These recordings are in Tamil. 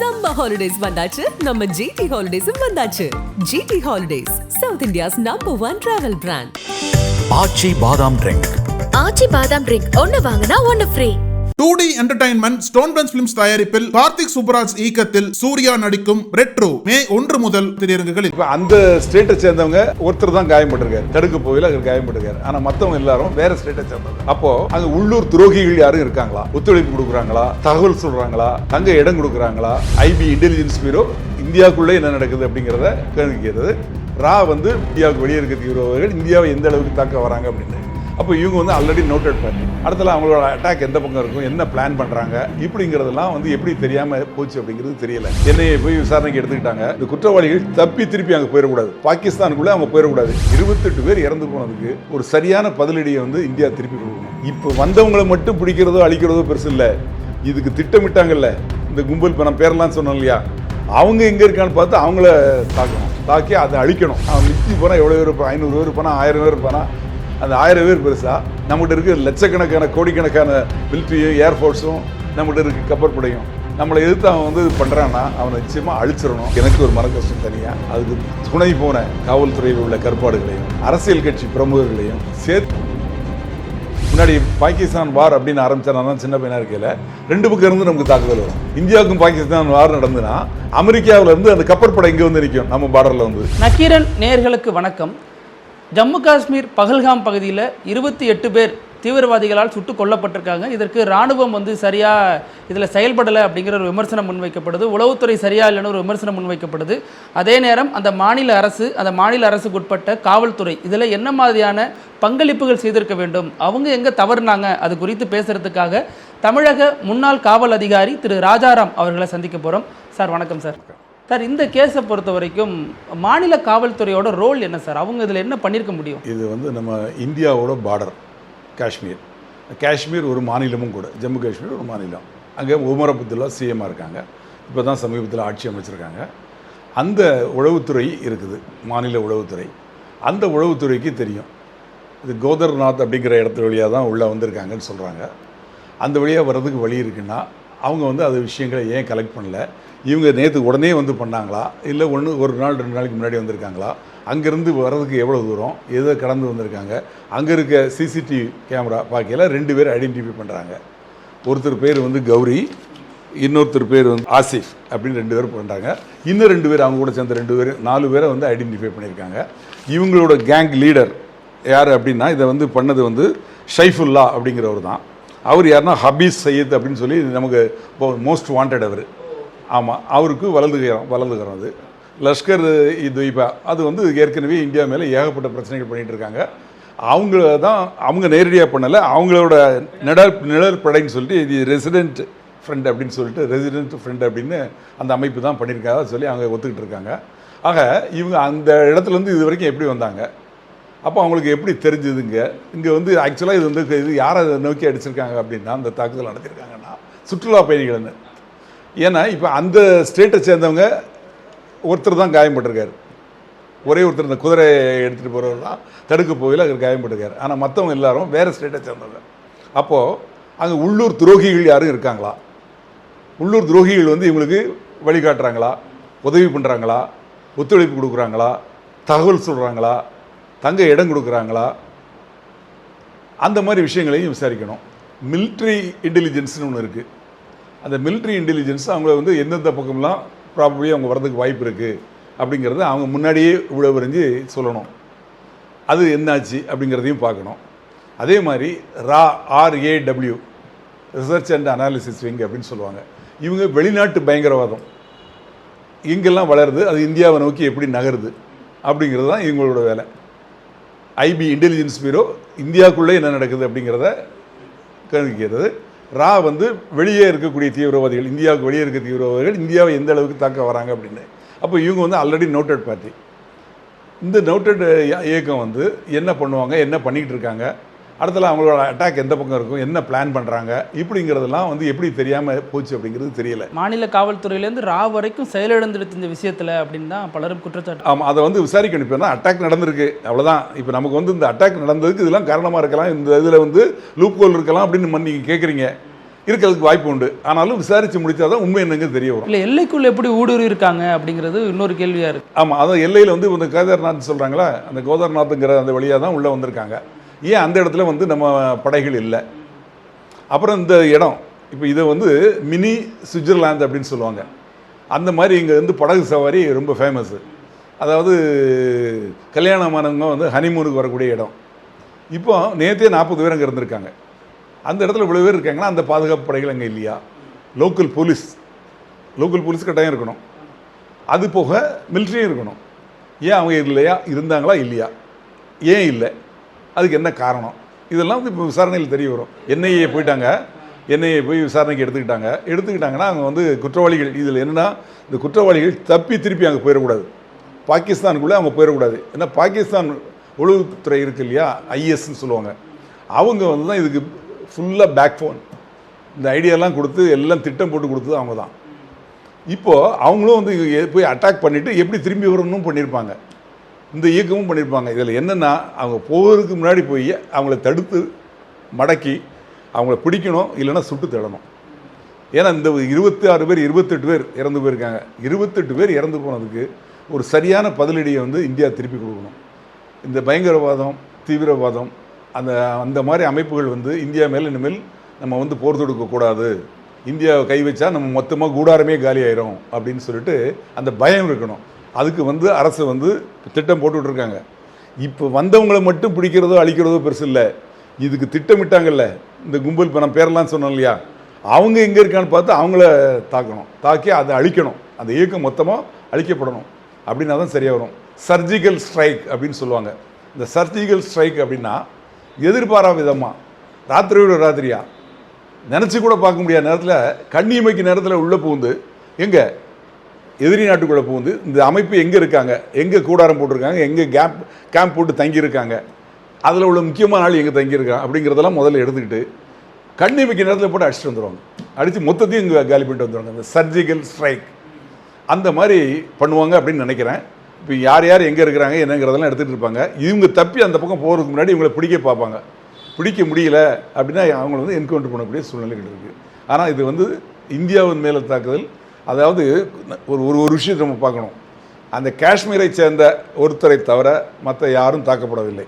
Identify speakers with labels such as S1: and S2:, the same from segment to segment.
S1: Summer holidays வந்தாச்சு, நம்ம GT Holidays வந்தாச்சு. GT Holidays, South India's #1 travel brand.
S2: ஆச்சி பாதாம் ட்ரிங்க்.
S3: ஆச்சி பாதாம் ட்ரிங்க் ஒன்னு வாங்கினா ஒன்னு free.
S4: 2D entertainment stone bench films தயாரிப்பில் கார்த்திக் சுப்பராஜ் இயக்கத்தில் சூர்யா நடிக்கும் ரெட்ரோ மே 1 முதல் திரையரங்குகளில்.
S5: அந்த ஸ்டேட்டை சேர்ந்தவங்க ஒருத்தர் தான் காயப்பட்டிருக்காரு, தடுக்க போயில அவர் காயப்பட்டிருக்காரு. ஆனா மத்தவங்க எல்லாரும் வேற ஸ்டேட்டை சேர்ந்தவங்க. அப்போ அங்க உள்ளூர் துரோகிகள் யாரும் இருக்காங்களா, ஒத்துழைப்பு கொடுக்குறாங்களா, தகவல் சொல்றாங்களா, தங்க இடம் கொடுக்குறாங்களா, ஐபி இன்டெலிஜென்ஸ் பியூரோ இந்தியாவுக்குள்ள என்ன நடக்குது அப்படிங்கிறத கேள்விக்கிறது. ரா இந்தியாவுக்கு வெளியே இருக்க தீவிரவாதிகள் இந்தியாவை எந்த அளவுக்கு தாக்க வராங்க அப்படின்னு. அப்போ இவங்க ஆல்ரெடி நோட்டட் பண்ணி அடுத்தல அவங்களோட அட்டாக் எந்த பக்கம் இருக்கும், என்ன பிளான் பண்றாங்க இப்படிங்கிறதெல்லாம் எப்படி தெரியாம போச்சு அப்படிங்கிறது தெரியல. என்னையை போய் விசாரணைக்கு எடுத்துக்கிட்டாங்க. இந்த குற்றவாளிகள் தப்பி திருப்பி அங்கே போயிடக்கூடாது, பாகிஸ்தானுக்குள்ள அவங்க போயிடக்கூடாது. 28 பேர் இறந்து போனதுக்கு ஒரு சரியான பதிலடியை இந்தியா திருப்பி கொடுக்கணும். இப்போ வந்தவங்களை மட்டும் பிடிக்கிறதோ அழிக்கிறதோ பெருசு இல்லை, இதுக்கு திட்டமிட்டாங்கல்ல இந்த கும்பல். இப்போ நான் பேரெல்லாம் சொன்னோம் இல்லையா, அவங்க எங்கே இருக்கான்னு பார்த்து அவங்கள தாக்கணும், தாக்கி அதை அழிக்கணும். அவன் மித்தி போனால் எவ்வளோ பேர் இருப்பான், 500 பேர் இருப்பானா, 1000 பேர் இருப்பானா, அந்த 1000 பேர் பெருசா? நம்மகிட்ட இருக்க லட்சக்கணக்கான கோடிக்கணக்கான மிலிட்ரியும் ஏர்ஃபோர்ஸும் நம்மகிட்ட இருக்க கப்பற்படையும் நம்மளை எதிர்த்து அவன் பண்ணுறான்னா அவனை நிச்சயமாக அழிச்சிடணும். எனக்கு ஒரு மனக்கஷ்டம் தனியாக. அதுக்கு துணை போன காவல்துறையில் உள்ள கற்பாடுகளையும் அரசியல் கட்சி பிரமுகர்களையும் சேர்த்து முன்னாடி பாகிஸ்தான் வார் அப்படின்னு ஆரம்பிச்சா சின்ன பையனா இருக்கையில் 2 பக்கம் இருந்து நமக்கு தாக்குதல் வரும். இந்தியாவுக்கும் பாகிஸ்தான் வார் நடந்துன்னா அமெரிக்காவில இருந்து அந்த கப்பற்படை இங்கே நிற்கும் நம்ம பார்டரில்
S6: நக்கீரன் நேயர்களுக்கு வணக்கம். ஜம்மு காஷ்மீர் பகல்காம் பகுதியில் 28 பேர் தீவிரவாதிகளால் சுட்டு கொல்லப்பட்டிருக்காங்க. இதற்கு இராணுவம் சரியாக இதில் செயல்படலை அப்படிங்கிற ஒரு விமர்சனம் முன்வைக்கப்படுது. உளவுத்துறை சரியா இல்லைன்னு ஒரு விமர்சனம் முன்வைக்கப்படுது. அதே நேரம் அந்த மாநில அரசுக்கு உட்பட்ட காவல்துறை இதில் என்ன மாதிரியான பங்களிப்புகள் செய்திருக்க வேண்டும், அவங்க எங்கே தவறுனாங்க, அது குறித்து பேசுகிறதுக்காக தமிழக முன்னாள் காவல் அதிகாரி திரு ராஜாராம் அவர்களை சந்திக்க போகிறோம். சார் வணக்கம் சார். சார், இந்த கேஸை பொறுத்த வரைக்கும் மாநில காவல்துறையோட ரோல் என்ன சார்? அவங்க இதில் என்ன பண்ணியிருக்க முடியும்?
S5: இது நம்ம இந்தியாவோட பார்டர் காஷ்மீர் ஒரு மாநிலமும் கூட. ஜம்மு காஷ்மீர் ஒரு மாநிலம். அங்கே உமர் அப்துல்லா சிஎம்மாக இருக்காங்க. இப்போ தான் சமீபத்தில் ஆட்சி அமைச்சிருக்காங்க. அந்த உளவுத்துறை இருக்குது, மாநில உளவுத்துறை. அந்த உளவுத்துறைக்கு தெரியும் இது கோதர்நாத் அப்படிங்கிற இடத்து வழியாக தான் உள்ளே வந்திருக்காங்கன்னு சொல்கிறாங்க. அந்த வழியாக வர்றதுக்கு வழி இருக்குன்னா அவங்க அது விஷயங்களை ஏன் கலெக்ட் பண்ணல, இவங்க நேற்று உடனே பண்ணாங்களா, இல்லை ஒரு நாள் 2 நாளைக்கு முன்னாடி வந்திருக்காங்களா, அங்கேருந்து வர்றதுக்கு எவ்வளோ தூரம், எதை கடந்து வந்திருக்காங்க, அங்கே இருக்க சிசிடிவி கேமரா பார்க்கையில் 2 பேர் ஐடென்டிஃபை பண்ணுறாங்க. ஒருத்தர் பேர் கௌரி, இன்னொருத்தர் பேர் ஆசிஃப் அப்படின்னு 2 பேர் பண்ணுறாங்க. இன்னும் 2 பேர் அவங்க கூட சேர்ந்த 2 பேர் 4 பேரை ஐடென்டிஃபை பண்ணியிருக்காங்க. இவங்களோட கேங் லீடர் யார் அப்படின்னா இதை பண்ணது ஷைஃபுல்லா அப்படிங்கிறவர் தான். அவர் யாருன்னா ஹபீஸ் சையத் அப்படின்னு சொல்லி நமக்கு மோஸ்ட் வாண்டட் அவர். ஆமாம், அவருக்கு வலதுகரம் அது லஷ்கர் இ தொய்பா. அது ஏற்கனவே இந்தியா மேலே ஏகப்பட்ட பிரச்சனைகள் பண்ணிகிட்டு இருக்காங்க. அவங்க நேரடியாக பண்ணலை, அவங்களோட நிழற்படைன்னு சொல்லிட்டு இது ரெசிடென்ட் ஃப்ரெண்ட் அப்படின்னு சொல்லிட்டு ரெசிடென்ட் ஃப்ரெண்ட் அப்படின்னு அந்த அமைப்பு தான் பண்ணியிருக்காங்க சொல்லி அவங்க ஒத்துக்கிட்டு இருக்காங்க. ஆக இவங்க அந்த இடத்துலேருந்து இது வரைக்கும் எப்படி வந்தாங்க, அப்போ அவங்களுக்கு எப்படி தெரிஞ்சுதுங்க, இங்கே ஆக்சுவலாக இது யாரை நோக்கி அடிச்சிருக்காங்க அப்படின்னா அந்த தாக்குதல் நடத்தியிருக்காங்கன்னா சுற்றுலா பயணிகள்னு. ஏன்னா இப்போ அந்த ஸ்டேட்டை சேர்ந்தவங்க ஒருத்தர் தான் காயப்பட்டிருக்காரு, ஒரே ஒருத்தர் இந்த குதிரை எடுத்துகிட்டு போகிறவர் தான் தடுக்க போகல அவர் காயப்பட்டிருக்காரு. ஆனால் மற்றவங்க எல்லாரும் வேறு ஸ்டேட்டை சேர்ந்தவங்க. அப்போது அங்கே உள்ளூர் துரோகிகள் யாரும் இருக்காங்களா, உள்ளூர் துரோகிகள் இவங்களுக்கு வழிகாட்டுறாங்களா, உதவி பண்ணுறாங்களா, ஒத்துழைப்பு கொடுக்குறாங்களா, தகவல் சொல்கிறாங்களா, தங்க இடம் கொடுக்குறாங்களா, அந்த மாதிரி விஷயங்களையும் விசாரிக்கணும். மிலிட்ரி இன்டெலிஜென்ஸ்னு ஒன்று இருக்குது. அந்த மிலிட்ரி இன்டெலிஜென்ஸ் அவங்கள எந்தெந்த பக்கம்லாம் ப்ராபப்ளி அவங்க வர்றதுக்கு வாய்ப்பு இருக்குது அப்படிங்கிறத அவங்க முன்னாடியே இவ்வளோ வரைஞ்சி சொல்லணும். அது என்னாச்சு அப்படிங்கிறதையும் பார்க்கணும். அதே மாதிரி RAW research and analysis wing அப்படின்னு சொல்லுவாங்க. இவங்க வெளிநாட்டு பயங்கரவாதம் எங்கெல்லாம் வளருது, அது இந்தியாவை நோக்கி எப்படி நகருது அப்படிங்கிறது தான் இவங்களோட வேலை. ஐபி இன்டெலிஜென்ஸ் பியூரோ இந்தியாவுக்குள்ளே என்ன நடக்குது அப்படிங்கிறத கேள்விக்கிறது. ரா வெளியே இருக்கக்கூடிய தீவிரவாதிகள், இந்தியாவுக்கு வெளியே இருக்க தீவிரவாதிகள் இந்தியாவை எந்த அளவுக்கு தாக்க வராங்க அப்படின்னு. அப்போ இவங்க ஆல்ரெடி நோட்டட் பார்ட்டி. இந்த நோட்டட் இயக்கம் என்ன பண்ணுவாங்க, என்ன பண்ணிக்கிட்டு இருக்காங்க, அடுத்தல அவங்களோட அட்டாக் எந்த பக்கம் இருக்கும், என்ன பிளான் பண்ணுறாங்க இப்படிங்கிறதெல்லாம் எப்படி தெரியாமல் போச்சு அப்படிங்கிறது தெரியல.
S6: மாநில காவல்துறையிலேருந்து ரா வரைக்கும் செயலிழந்துடுது இந்த விஷயத்தில் அப்படின்னு தான் பலரும் குற்றச்சாட்டு.
S5: ஆமாம், அதை விசாரிக்கணும். இப்போ தான் அட்டாக் நடந்திருக்கு, அவ்வளோதான். இப்போ நமக்கு இந்த அட்டாக் நடந்ததுக்கு இதெல்லாம் காரணமாக இருக்கலாம், இந்த இதில் லூப் ஹோல் இருக்கலாம் அப்படின்னு நீங்கள் கேட்குறீங்க. இருக்கிறதுக்கு வாய்ப்பு உண்டு. ஆனாலும் விசாரித்து முடித்தாதான் உண்மை என்னங்க தெரிய வரும்.
S6: இல்லை எல்லைக்குள்ள எப்படி ஊடுருவி இருக்காங்க அப்படிங்கிறது இன்னொரு கேள்வியாக இருக்குது.
S5: ஆமாம், அதான் எல்லையில் வந்து இந்த கேதார்நாத் சொல்கிறாங்களா, அந்த கோதார்நாத்துங்கிற அந்த வழியாக தான் உள்ளே வந்திருக்காங்க. ஏன் அந்த இடத்துல வந்து நம்ம படைகள் இல்லை? அப்புறம் இந்த இடம் இப்போ இதை வந்து மினி சுவிட்சர்லாந்து அப்படின்னு சொல்லுவாங்க. அந்த மாதிரி இங்கே வந்து படகு சவாரி ரொம்ப ஃபேமஸ்ஸு. அதாவது கல்யாணமானவங்க வந்து ஹனிமூனுக்கு வரக்கூடிய இடம். இப்போ நேற்றே 40 பேர் அங்கே இருந்திருக்காங்க. அந்த இடத்துல இவ்வளோ பேர் இருக்காங்கன்னா அந்த பாதுகாப்பு படைகள் அங்கே இல்லையா? லோக்கல் போலீஸ் கட்டாயம் இருக்கணும். அது போக மிலிட்ரியும் இருக்கணும். ஏன் அவங்க இல்லையா? இருந்தாங்களா இல்லையா? ஏன் இல்லை? அதுக்கு என்ன காரணம்? இதெல்லாம் வந்து இப்போ விசாரணையில் தெரிய வரும். என்ஐஏ போய் விசாரணைக்கு எடுத்துக்கிட்டாங்கன்னா அவங்க வந்து குற்றவாளிகள், இதில் என்னென்னா இந்த குற்றவாளிகள் தப்பி திருப்பி அங்கே போயிடக்கூடாது, பாகிஸ்தானுக்குள்ளே அவங்க போயிடக்கூடாது. ஏன்னா பாகிஸ்தான் உளவுத்துறை இருக்குது இல்லையா, ஐஎஸ்ன்னு சொல்லுவாங்க, அவங்க வந்து தான் இதுக்கு ஃபுல்லாக பேக் ஃபோன், இந்த ஐடியாலாம் கொடுத்து எல்லாம் திட்டம் போட்டு கொடுத்தது அவங்க தான். இப்போது அவங்களும் வந்து போய் அட்டாக் பண்ணிவிட்டு எப்படி திரும்பி வரணும்னு பண்ணியிருப்பாங்க, இந்த இயக்கமும் பண்ணியிருப்பாங்க. இதில் என்னென்னா அவங்க போகிறதுக்கு முன்னாடி போய் அவங்கள தடுத்து மடக்கி அவங்கள பிடிக்கணும், இல்லைன்னா சுட்டு தேடணும். ஏன்னா இந்த 26 பேர் 28 பேர் இறந்து போயிருக்காங்க. 28 பேர் இறந்து போனதுக்கு ஒரு சரியான பதிலடியை வந்து இந்தியா திருப்பி கொடுக்கணும். இந்த பயங்கரவாதம், தீவிரவாதம், அந்த மாதிரி அமைப்புகள் வந்து இந்தியா மேலே இனிமேல் நம்ம வந்து போர் தொடுக்கக்கூடாது, இந்தியாவை கை வச்சா நம்ம மொத்தமாக கூடாரமே காலி ஆயிரும் அப்படின்னு சொல்லிட்டு அந்த பயம் இருக்கணும். அதுக்கு வந்து அரசு வந்து திட்டம் போட்டுட்ருக்காங்க. இப்போ வந்தவங்களை மட்டும் பிடிக்கிறதோ அழிக்கிறதோ பெருசு இல்லை, இதுக்கு திட்டமிட்டாங்கல்ல இந்த கும்பல். இப்போ நான் பேரெல்லாம் சொன்னோம் இல்லையா, அவங்க எங்கே இருக்கான்னு பார்த்து அவங்கள தாக்கி அதை அழிக்கணும். அந்த இயக்கம் மொத்தமாக அழிக்கப்படணும். அப்படின்னா தான் சரியாக வரும். சர்ஜிக்கல் ஸ்ட்ரைக் அப்படின்னு சொல்லுவாங்க. இந்த சர்ஜிக்கல் ஸ்ட்ரைக் அப்படின்னா எதிர்பாரா விதமாக ராத்திரியோட ராத்திரியா நினச்சி கூட பார்க்க முடியாத நேரத்தில், கண்ணியமைக்கு நேரத்தில் உள்ளே புகுந்து எங்கே எதிரி நாட்டுக்குள்ளே புகுந்து இந்த அமைப்பு எங்கே இருக்காங்க, எங்கே கூடாரம் போட்டிருக்காங்க, எங்கே கேம்ப் போட்டு தங்கியிருக்காங்க, அதில் உள்ள முக்கியமான ஆள் எங்கே தங்கியிருக்காங்க அப்படிங்கிறதெல்லாம் முதல்ல எடுத்துக்கிட்டு கண்ணியமைக்கு நேரத்தில் போட்டு அடிச்சுட்டு வந்துடுவாங்க. அடித்து மொத்தத்தையும் இங்கே காலி பண்ணிட்டு வந்துடுவாங்க. இந்த சர்ஜிக்கல் ஸ்ட்ரைக் அந்த மாதிரி பண்ணுவாங்க அப்படின்னு நினைக்கிறேன். இப்போ யார் யார் எங்கே இருக்கிறாங்க என்னங்கிறதெல்லாம் எடுத்துகிட்டு இருப்பாங்க. இவங்க தப்பி அந்த பக்கம் போகிறதுக்கு முன்னாடி இவங்களை பிடிக்க பார்ப்பாங்க. பிடிக்க முடியல அப்படின்னா அவங்கள வந்து என்கவுண்டர் பண்ணக்கூடிய சூழ்நிலைகள் இருக்குது. ஆனால் இது வந்து இந்தியாவின் மேலே தாக்குதல். அதாவது ஒரு விஷயத்தை நம்ம பார்க்கணும். அந்த காஷ்மீரை சேர்ந்த ஒருத்தரை தவிர மற்ற யாரும் தாக்கப்படவில்லை.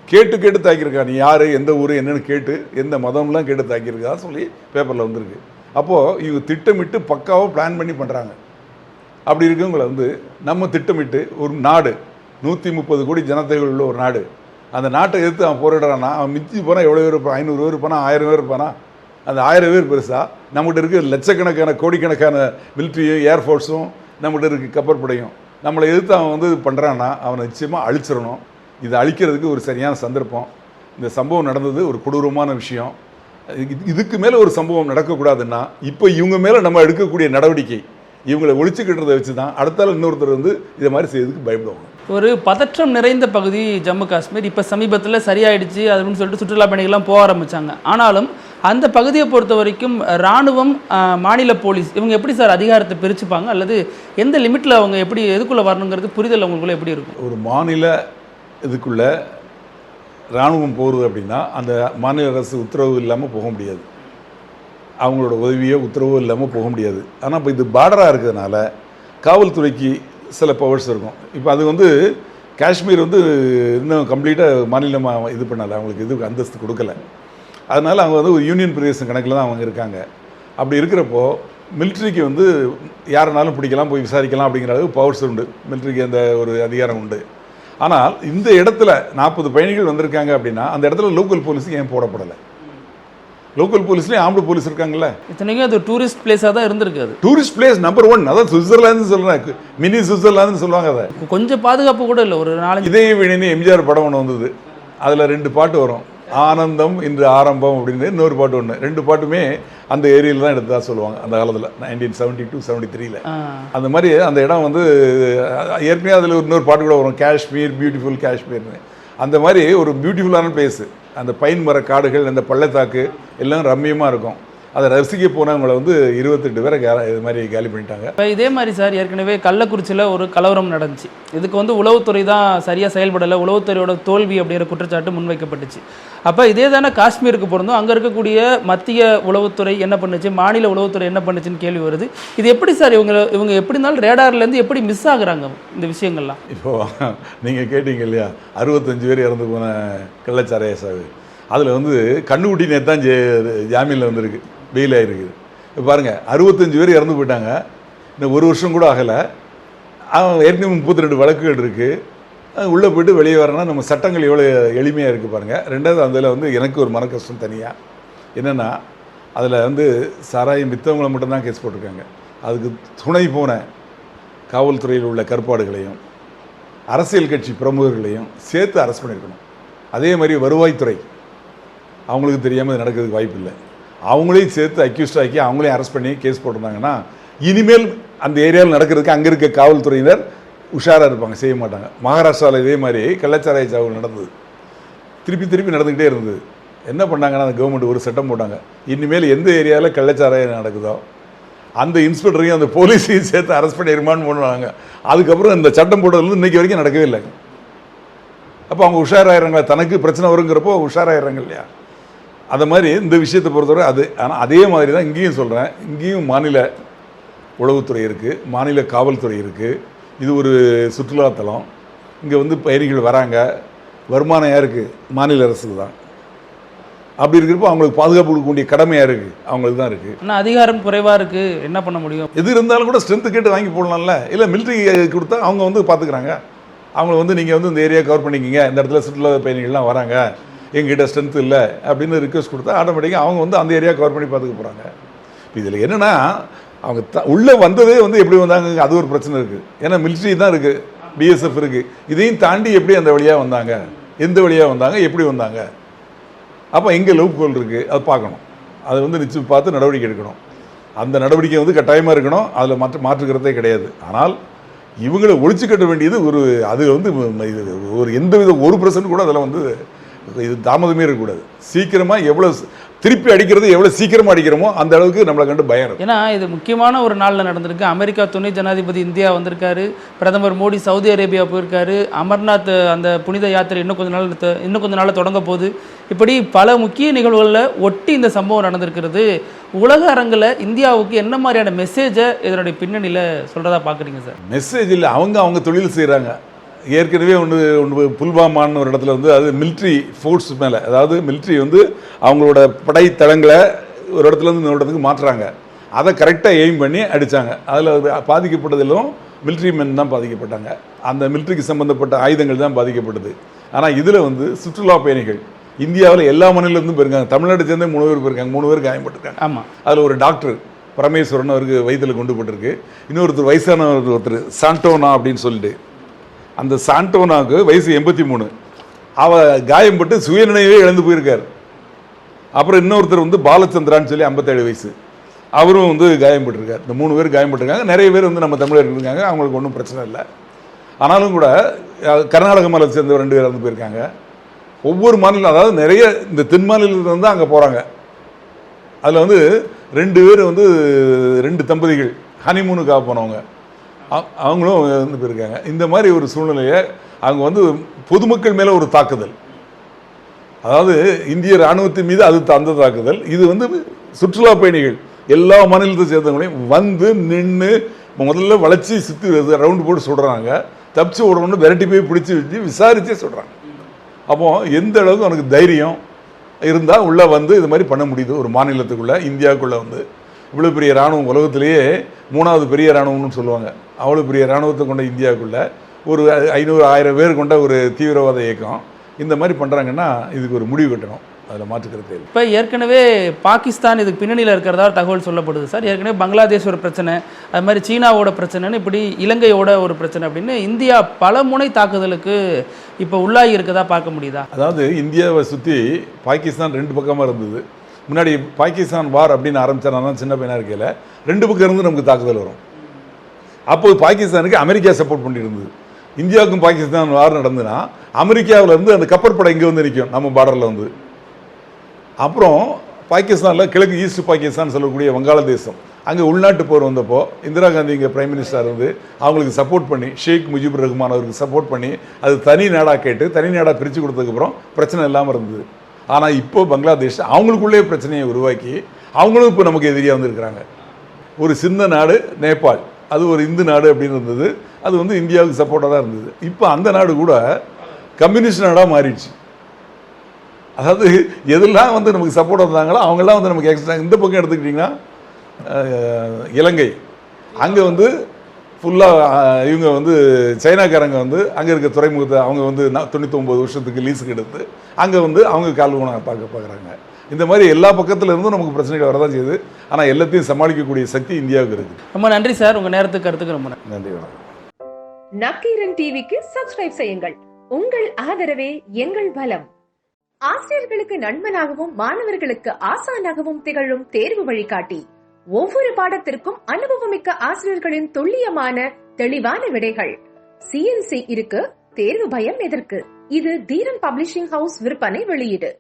S5: கேட்டு தாக்கியிருக்கா, நீ யார், எந்த ஊர், என்னென்னு கேட்டு, எந்த மதம்லாம் கேட்டு தாக்கியிருக்கா சொல்லி பேப்பரில் வந்திருக்கு. அப்போது இவங்க திட்டமிட்டு பக்காவாக பிளான் பண்ணி பண்ணுறாங்க. அப்படி இருக்கவங்களை வந்து நம்ம திட்டமிட்டு ஒரு நாடு 130 கோடி ஜனத்தொகை உள்ள ஒரு நாடு, அந்த நாட்டை எதிர்த்து அவன் போராடுறான்னா அவன் மிஞ்சி போனால் எவ்வளோ பேர் இருப்பான்? 500 பேர் இருப்பானா, 1000 பேர் இருப்பானா? அந்த 1000 பேர் பெருசாக நம்மகிட்ட இருக்க லட்சக்கணக்கான கோடிக்கணக்கான மிலிட்ரியும் ஏர்ஃபோர்ஸும் நம்மகிட்ட இருக்குது, கப்பற்படையும். நம்மளை எதிர்த்து அவன் வந்து பண்ணுறான்னா அவனை நிச்சயமாக அழிச்சிடணும். இதை அழிக்கிறதுக்கு ஒரு சரியான சந்தர்ப்பம். இந்த சம்பவம் நடந்தது ஒரு கொடூரமான விஷயம். இதுக்கு மேலே ஒரு சம்பவம் நடக்கக்கூடாதுன்னா இப்போ இவங்க மேலே நம்ம எடுக்கக்கூடிய நடவடிக்கை, இவங்களை ஒழிச்சுக்கிட்டதை வச்சு தான் அடுத்தால இன்னொருத்தர் வந்து இதை மாதிரி செய்யறதுக்கு பயப்படுவாங்க.
S6: ஒரு பதற்றம் நிறைந்த பகுதி ஜம்மு காஷ்மீர். இப்போ சமீபத்தில் சரியாயிடுச்சு அப்படின்னு சொல்லிட்டு சுற்றுலா பயணிகள்லாம் போக ஆரம்பித்தாங்க. ஆனாலும் அந்த பகுதியை பொறுத்த வரைக்கும் இராணுவம், மாநில போலீஸ் இவங்க எப்படி சார் அதிகாரத்தை பிரிச்சுப்பாங்க, அல்லது எந்த லிமிட்டில் அவங்க எப்படி எதுக்குள்ளே வரணுங்கிறது புரிதல் அவங்களுக்குள்ள எப்படி இருக்கும்?
S5: ஒரு மாநில இதுக்குள்ளே இராணுவம் போகிறது அப்படின்னா அந்த மாநில அரசு உத்தரவு இல்லாமல் போக முடியாது, அவங்களோட உதவியோ உத்தரவோ இல்லாமல் போக முடியாது. ஆனால் இப்போ இது பார்டராக இருக்கிறதுனால காவல்துறைக்கு சில பவர்ஸ் இருக்கும். இப்போ அது வந்து காஷ்மீர் வந்து இன்னும் கம்ப்ளீட்டாக மாநிலமாக இது பண்ணலை, அவங்களுக்கு இது அந்தஸ்து கொடுக்கல. அதனால் அவங்க வந்து ஒரு யூனியன் பிரதேசம் கணக்கில் தான் அவங்க இருக்காங்க. அப்படி இருக்கிறப்போ மிலிட்ரிக்கு வந்து யாருனாலும் பிடிக்கலாம், போய் விசாரிக்கலாம் அப்படிங்கிற அளவுக்கு பவர்ஸ் உண்டு, மிலிட்ரிக்கு அந்த ஒரு அதிகாரம் உண்டு. ஆனால் இந்த இடத்துல 40 பயணிகள் வந்திருக்காங்க அப்படின்னா அந்த இடத்துல லோக்கல் போலீஸுக்கு ஏன் போடப்படலை? லோக்கல் போலீஸ்லேயும் ஆம்பளை போலீஸ் இருக்காங்கல்ல.
S6: இத்தனைக்கும் அது டூரிஸ்ட் பிளேஸாக தான் இருந்திருக்காது.
S5: டூரிஸ்ட் பிளேஸ் நம்பர் 1, அதான் சுவிட்சர்லாந்து சொல்கிறேன், மினி சுவிட்சர்லாந்துன்னு சொல்லுவாங்க. அதை
S6: கொஞ்சம் பாதுகாப்பு கூட இல்லை. ஒரு 4
S5: இதே விழினி எம்ஜிஆர் படம் ஒன்று வந்தது, அதில் 2 பாட்டு வரும், ஆனந்தம் இன்று ஆரம்பம் அப்படின்னு இன்னொரு பாட்டு ஒன்று. 2 பாட்டுமே அந்த ஏரியாவில் தான் எடுத்ததாக சொல்லுவாங்க அந்த காலத்தில் 1972-73. அந்த மாதிரி அந்த இடம் வந்து ஏற்கனவே அதில் இன்னொரு பாட்டு கூட வரும், காஷ்மீர் பியூட்டிஃபுல் காஷ்மீர்னு. அந்த மாதிரி ஒரு பியூட்டிஃபுல்லான பிளேஸு. அந்த பைன் மர காடுகள், அந்த பள்ளத்தாக்கு எல்லாம் ரம்மியமாக இருக்கும். அதை ரசிக்க போனவங்களை வந்து 28 பேரை இது மாதிரி காலி பண்ணிட்டாங்க.
S6: இப்போ இதே மாதிரி சார் ஏற்கனவே கள்ளக்குறிச்சியில் ஒரு கலவரம் நடந்துச்சு. இதுக்கு வந்து உளவுத்துறை தான் சரியாக செயல்படலை, உளவுத்துறையோட தோல்வி அப்படிங்கிற குற்றச்சாட்டு முன்வைக்கப்பட்டுச்சு. அப்போ இதே தானே காஷ்மீருக்கு பிறந்தோம், அங்கே இருக்கக்கூடிய மத்திய உளவுத்துறை என்ன பண்ணுச்சு, மாநில உளவுத்துறை என்ன பண்ணுச்சுன்னு கேள்வி வருது. இது எப்படி சார் இவங்க எப்படி இருந்தாலும் ரேடார்லேருந்து எப்படி மிஸ் ஆகுறாங்க இந்த விஷயங்கள்லாம்?
S5: இப்போது நீங்கள் கேட்டீங்க இல்லையா, 65 பேர் இறந்து போன கள்ளச்சாராய சாவு, அதில் வந்து கண்ணுக்குட்டி நேற்று தான் ஜாமீனில் வந்துருக்கு, பெயில் ஆகிருக்குது. இப்போ பாருங்கள், 65 பேர் இறந்து போயிட்டாங்க, இன்னும் 1 வருஷம் கூட ஆகலை. அவன் ஏற்கனவே 32 வழக்குகள் இருக்குது. உள்ளே போய்ட்டு வெளியே வரனா நம்ம சட்டங்கள் எவ்வளோ எளிமையாக இருக்குது பாருங்கள். ரெண்டாவது அதில் வந்து எனக்கு ஒரு மன கஷ்டம் தனியாக என்னென்னா, அதில் வந்து சாராயம் விற்றவங்களை மட்டும்தான் கேஸ் போட்டிருக்காங்க. அதுக்கு துணை போன காவல்துறையில் உள்ள கற்பாடுகளையும் அரசியல் கட்சி பிரமுகர்களையும் சேர்த்து அரெஸ்ட் பண்ணியிருக்கணும். அதே மாதிரி வருவாய்த்துறை அவங்களுக்கு தெரியாமல் இது நடக்கிறதுக்கு வாய்ப்பு இல்லை. அவங்களையும் சேர்த்து அக்யூஸ்ட் ஆக்கி அவங்களையும் அரெஸ்ட் பண்ணி கேஸ் போட்டிருந்தாங்கன்னா இனிமேல் அந்த ஏரியாவில் நடக்கிறதுக்கு அங்கே இருக்க காவல்துறையினர் உஷாராக இருப்பாங்க, செய்ய மாட்டாங்க. மகாராஷ்டிராவில் இதே மாதிரி கள்ளச்சாராய சாவு நடந்தது, திருப்பி நடந்துக்கிட்டே இருந்தது. என்ன பண்ணாங்கன்னா அந்த கவர்மெண்ட் ஒரு சட்டம் போட்டாங்க, இனிமேல் எந்த ஏரியாவில் கள்ளச்சாராயம் நடக்குதோ அந்த இன்ஸ்பெக்டரையும் அந்த போலீஸையும் சேர்த்து அரெஸ்ட் பண்ணிடுமான்னு பண்ணுவாங்க. அதுக்கப்புறம் இந்த சட்டம் போட்டதுலேருந்து இன்றைக்கி வரைக்கும் நடக்கவே இல்லை. அப்போ அவங்க உஷாராயிடுறாங்க, தனக்கு பிரச்சனை வருங்கிறப்போ உஷாராயிடுறாங்க இல்லையா? அதை மாதிரி இந்த விஷயத்தை பொறுத்தவரை அது. ஆனால் அதே மாதிரி தான் இங்கேயும் சொல்கிறேன், இங்கேயும் மாநில உளவுத்துறை இருக்குது, மாநில காவல்துறை இருக்குது. இது ஒரு சுற்றுலாத்தலம். இங்கே வந்து பயணிகள் வராங்க, வருமானம் யாருக்கு? மாநில அரசுக்கு தான். அப்படி இருக்கிறப்போ அவங்களுக்கு பாதுகாப்பு கொடுக்கக்கூடிய கடமையாக இருக்குது, அவங்களுக்கு தான் இருக்குது.
S6: ஆனால் அதிகாரம் குறைவாக இருக்குது, என்ன பண்ண முடியும்?
S5: எது இருந்தாலும் கூட ஸ்ட்ரென்த்து கேட்டு வாங்கி போடலாம்ல. இல்லை மிலிட்ரி கொடுத்தா அவங்க வந்து பார்த்துக்குறாங்க. அவங்க வந்து நீங்கள் வந்து இந்த ஏரியா கவர் பண்ணிக்கிங்க, இந்த இடத்துல சுற்றுலா பயணிகள்லாம் வராங்க, எங்ககிட்ட ஸ்ட்ரென்த் இல்லை அப்படின்னு ரிக்வஸ்ட் கொடுத்தா ஆட்டோமேட்டிக்காக அவங்க வந்து அந்த ஏரியா கவர் பண்ணி பார்த்துக்க போகிறாங்க. இதில் என்னென்னா, அவங்க உள்ளே வந்ததே வந்து எப்படி வந்தாங்க, அது ஒரு பிரச்சனை இருக்குது. ஏன்னா மிலிட்ரி தான் இருக்குது, பிஎஸ்எஃப் இருக்குது. இதையும் தாண்டி எப்படி அந்த வழியாக வந்தாங்க, எந்த வழியாக வந்தாங்க, எப்படி வந்தாங்க, அப்போ எங்கே லூப் ஹோல் இருக்குது அதை பார்க்கணும். அதை வந்து நிச்சயம் பார்த்து நடவடிக்கை எடுக்கணும். அந்த நடவடிக்கை வந்து கட்டாயமாக இருக்கணும், அதில் மாற்றுக்கிறதே கிடையாது. ஆனால் இவங்களை ஒழிச்சு கட்ட வேண்டியது ஒரு, அது வந்து ஒரு எந்தவித 1% கூட அதில் வந்து இது தாமதமே இருக்கக்கூடாது. சீக்கிரமாக எவ்வளோ திருப்பி அடிக்கிறது, எவ்வளோ சீக்கிரமாக அடிக்கிறோமோ அந்த அளவுக்கு நம்மளை கண்டு பயம்.
S6: ஏன்னா இது முக்கியமான ஒரு நாளில் நடந்திருக்கு. அமெரிக்கா துணை ஜனாதிபதி இந்தியா வந்திருக்காரு, பிரதமர் மோடி சவுதி அரேபியா போயிருக்காரு, அமர்நாத் அந்த புனித யாத்திரை இன்னும் கொஞ்ச நாளில் தொடங்க போகுது. இப்படி பல முக்கிய நிகழ்வுகளில் ஒட்டி இந்த சம்பவம் நடந்திருக்கிறது. உலக அரங்கில் இந்தியாவுக்கு என்ன மாதிரியான மெசேஜை இதனுடைய பின்னணியில் சொல்கிறதா பார்க்குறீங்க சார்?
S5: மெசேஜ் இல்லை, அவங்க தொழில் செய்கிறாங்க. ஏற்கனவே ஒன்று புல்வாமான்னு ஒரு இடத்துல வந்து அது மிலிட்ரி ஃபோர்ஸ் மேலே, அதாவது மிலிட்ரி வந்து அவங்களோட படைத்தளங்களை ஒரு இடத்துலேருந்து இன்னொரு இடத்துக்கு மாற்றுறாங்க. அதை கரெக்டாக எய்ம் பண்ணி அடித்தாங்க. அதில் பாதிக்கப்பட்டதிலும் மிலிட்ரி மென் தான் பாதிக்கப்பட்டாங்க. அந்த மிலிட்ரிக்கு சம்மந்தப்பட்ட ஆயுதங்கள் தான் பாதிக்கப்பட்டது. ஆனால் இதில் வந்து சுற்றுலா பயணிகள் இந்தியாவில் எல்லா மாநிலத்திலும் போயிருக்காங்க. தமிழ்நாட்டை சேர்ந்தே 3 பேர் போயிருக்காங்க, 3 பேர் காயப்பட்டிருக்காங்க.
S6: ஆமாம்,
S5: அதில் ஒரு டாக்டர் பரமேஸ்வரன் அவருக்கு வயிற்றில் கொண்டு போட்டிருக்கு. இன்னொருத்தர் வயசானவர் ஒருத்தர் சாண்டோனா அப்படின்னு சொல்லிட்டு, அந்த சாண்டோனாவுக்கு வயசு 83, அவள் காயம்பட்டு சுயநினைவே இழந்து போயிருக்கார். அப்புறம் இன்னொருத்தர் வந்து பாலச்சந்திரான்னு சொல்லி 57 வயசு, அவரும் வந்து காயம்பட்டிருக்கார். இந்த 3 பேர் காயம்பட்டிருக்காங்க. நிறைய பேர் வந்து நம்ம தமிழர் இருக்காங்க, அவங்களுக்கு ஒன்றும் பிரச்சனை இல்லை. ஆனாலும் கூட கர்நாடக மாநிலத்தை சேர்ந்த 2 பேர் இறந்து போயிருக்காங்க. ஒவ்வொரு மாநிலம், அதாவது நிறைய இந்த தென் மாநிலத்தில் தான் அங்கே போகிறாங்க. அதில் வந்து 2 பேர் வந்து 2 தம்பதிகள் ஹனிமூனுக்காக போனவங்க, அவங்களும் வந்து போயிருக்காங்க. இந்த மாதிரி ஒரு சூழ்நிலையை அவங்க வந்து பொதுமக்கள் மேலே ஒரு தாக்குதல், அதாவது இந்திய இராணுவத்தின் மீது அது அந்த தாக்குதல். இது வந்து சுற்றுலா பயணிகள் எல்லா மாநிலத்தை சேர்ந்தவங்களையும் வந்து நின்று முதல்ல வளைச்சி சுற்றி ரவுண்டு போட்டு சொல்கிறாங்க. தப்பிச்சு ஓடணும்னு விரட்டி போய் பிடிச்சி வச்சு விசாரிச்சே சொல்கிறாங்க. அப்போது எந்த அளவுக்கு அவனுக்கு தைரியம் இருந்தால் உள்ளே வந்து இது மாதிரி பண்ண முடியுது. ஒரு மாநிலத்துக்குள்ளே இந்தியாவுக்குள்ளே வந்து இவ்வளோ பெரிய இராணுவம், உலகத்திலேயே 3வது பெரிய இராணுவம்னு சொல்லுவாங்க, அவ்வளோ பெரிய இராணுவத்தை கொண்ட இந்தியாவுக்குள்ளே ஒரு 500-1000 பேர் கொண்ட ஒரு தீவிரவாத இயக்கம் இந்த மாதிரி பண்ணுறாங்கன்னா இதுக்கு ஒரு முடிவு கட்டணும், அதில் மாற்றுக்கிறது.
S6: இப்போ ஏற்கனவே பாகிஸ்தான் இதுக்கு பின்னணியில் இருக்கிறதா தகவல் சொல்லப்படுது சார். ஏற்கனவே பங்களாதேஷ் ஒரு பிரச்சனை, அது மாதிரி சீனாவோட பிரச்சனைன்னு, இப்படி இலங்கையோட ஒரு பிரச்சனை அப்படின்னு இந்தியா பல முனை தாக்குதலுக்கு இப்போ உள்ளாகி இருக்கதா பார்க்க முடியுதா?
S5: அதாவது இந்தியாவை சுற்றி பாகிஸ்தான் 2 பக்கமாக இருந்தது. முன்னாடி பாகிஸ்தான் வார் அப்படின்னு ஆரம்பிச்சானா சின்ன பையனாக இருக்கையில் 2 பக்கம் இருந்து நமக்கு தாக்குதல் வரும். அப்போது பாகிஸ்தானுக்கு அமெரிக்கா சப்போர்ட் பண்ணியிருந்தது. இந்தியாவுக்கும் பாகிஸ்தான் வார் நடந்துன்னா அமெரிக்காவில் இருந்து அந்த கப்பற்படை இங்கே வந்து நிற்கும் நம்ம பார்டரில் வந்து. அப்புறம் பாகிஸ்தானில் கிழக்கு ஈஸ்ட் பாகிஸ்தான் சொல்லக்கூடிய வங்காளதேசம் அங்கே உள்நாட்டு போர் வந்தப்போ இந்திரா காந்தி இங்கே பிரைம் மினிஸ்டர் இருந்து அவங்களுக்கு சப்போர்ட் பண்ணி ஷேக் முஜிபுர் ரஹ்மான் அவருக்கு சப்போர்ட் பண்ணி அது தனி நாடாக கேட்டு தனி நாடாக பிரித்து கொடுத்ததுக்கப்புறம் பிரச்சனை இல்லாமல் இருந்தது. ஆனால் இப்போ பங்களாதேஷ் அவங்களுக்குள்ளே பிரச்சனையை உருவாக்கி அவங்களும் இப்போ நமக்கு எதிரியாக வந்திருக்கிறாங்க. ஒரு சின்ன நாடு நேபாள், அது ஒரு இந்து நாடு அப்படின்னு இருந்தது, அது வந்து இந்தியாவுக்கு சப்போர்ட்டாக தான் இருந்தது. இப்போ அந்த நாடு கூட கம்யூனிஸ்ட் நாடாக மாறிடுச்சு. அதாவது எதெல்லாம் வந்து நமக்கு சப்போர்ட் இருந்தாங்களோ அவங்கெல்லாம் வந்து நமக்கு எக்ஸ்ட்ரா. இந்த பக்கம் எடுத்துக்கிட்டிங்கன்னா இலங்கை, அங்கே வந்து ஃபுல்லாக இவங்க வந்து சைனாக்காரங்க வந்து அங்கே இருக்க துறைமுகத்தை அவங்க வந்து 99 வருஷத்துக்கு லீஸுக்கு எடுத்து அங்கே வந்து அவங்க கால்வனாக பார்க்குறாங்க. இந்த மாதிரி எல்லா பக்கத்தில் இருந்தும் நமக்கு பிரச்சனைகள் வரதான் செய்யுது. ஆனால் எல்லாத்தையும் சமாளிக்கக்கூடிய சக்தி இந்தியாவுக்கு இருக்குது.
S6: ரொம்ப நன்றி சார், உங்கள் நேரத்துக்கு கருத்துக்கு ரொம்ப
S5: நன்றி. வணக்கம்.
S7: நக்கீரன் டிவிக்கு சப்ஸ்கிரைப் செய்யுங்கள். உங்கள் ஆதரவே எங்கள் பலம். ஆசிரியர்களுக்கு நண்பனாகவும் மாணவர்களுக்கு ஆசானாகவும் திகழும் தேர்வு வழிகாட்டி. ஒவ்வொரு பாடத்திற்கும் அனுபவமிக்க ஆசிரியர்களின் துல்லியமான தெளிவான விடைகள். CNC இருக்கு, தேர்வு பயம் எதற்கு? இது தீரன் பப்ளிஷிங் ஹவுஸ் விற்பனை வெளியீடு.